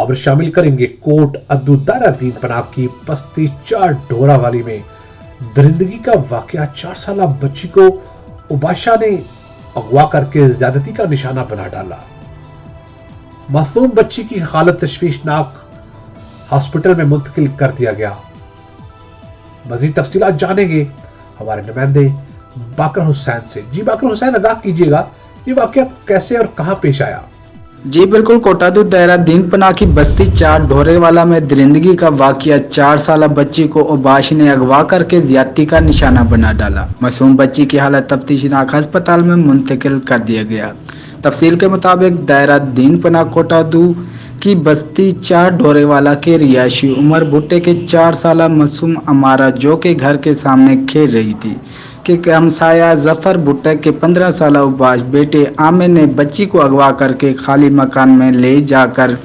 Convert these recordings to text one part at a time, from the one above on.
खबर शामिल करेंगे कोट अब्दुल दारा दीन पनाह की बस्ती 4 ढोरावाली में दरिंदगी का वाकया। 4 साल बच्ची को उबाशा ने अगवा करके ज्यादती का निशाना बना डाला। मासूम बच्ची की हालत तशवीशनाक, हॉस्पिटल में मुंतकिल कर दिया गया। मजीद तफसीलात जानेंगे हमारे नुमाइंदे बाकर हुसैन से। जी बाकर हुसैन, आगाह कीजिएगा, ये वाकया कैसे और कहां पेश आया? जी बिल्कुल, कोटादू दायरा दीन पनाह की बस्ती 4 ढोरेवाला में दरिंदगी का वाकया। 4 साल बच्ची को उबाश ने अगवा करके ज्यादती का निशाना बना डाला। मासूम बच्ची की हालत तफ्तीशनाक अस्पताल में मुंतकिल कर दिया गया। तफसील के मुताबिक दायरा दीन पनाह कोटादू की बस्ती 4 ढोरेवाला के रिहायशी उमर भुट्टे के 4 साल मासूम अमारा, जो के घर के सामने खेल रही थी, कि हमसाया जफर भुट्टे के 15 साल उबाश बेटे आमिर ने बच्ची को अगवा करके खाली मकान में ले जाकर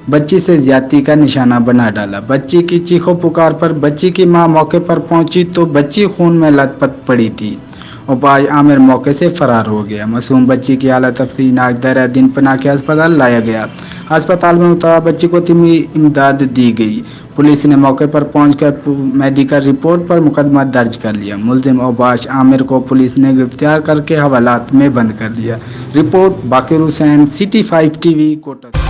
बच्ची से ज्यादती का निशाना बना डाला। बच्ची की चीखों पुकार पर बच्ची की मां मौके पर पहुंची तो बच्ची खून में लथपथ पड़ी थी। उबाश आमिर मौके से फरार हो गया। मासूम बच्ची की हालत अफसोसनाक, दायरा दीन पनाह के अस्पताल लाया गया। अस्पताल में मुतवा बच्ची को तिमी इमदाद दी गई। पुलिस ने मौके पर पहुंचकर मेडिकल रिपोर्ट पर मुकदमा दर्ज कर लिया। मुलजिम उबाश आमिर को पुलिस ने गिरफ्तार करके हवालात में बंद कर दिया। रिपोर्ट बाकर हुसैन, सिटी 5 टीवी, कोटा।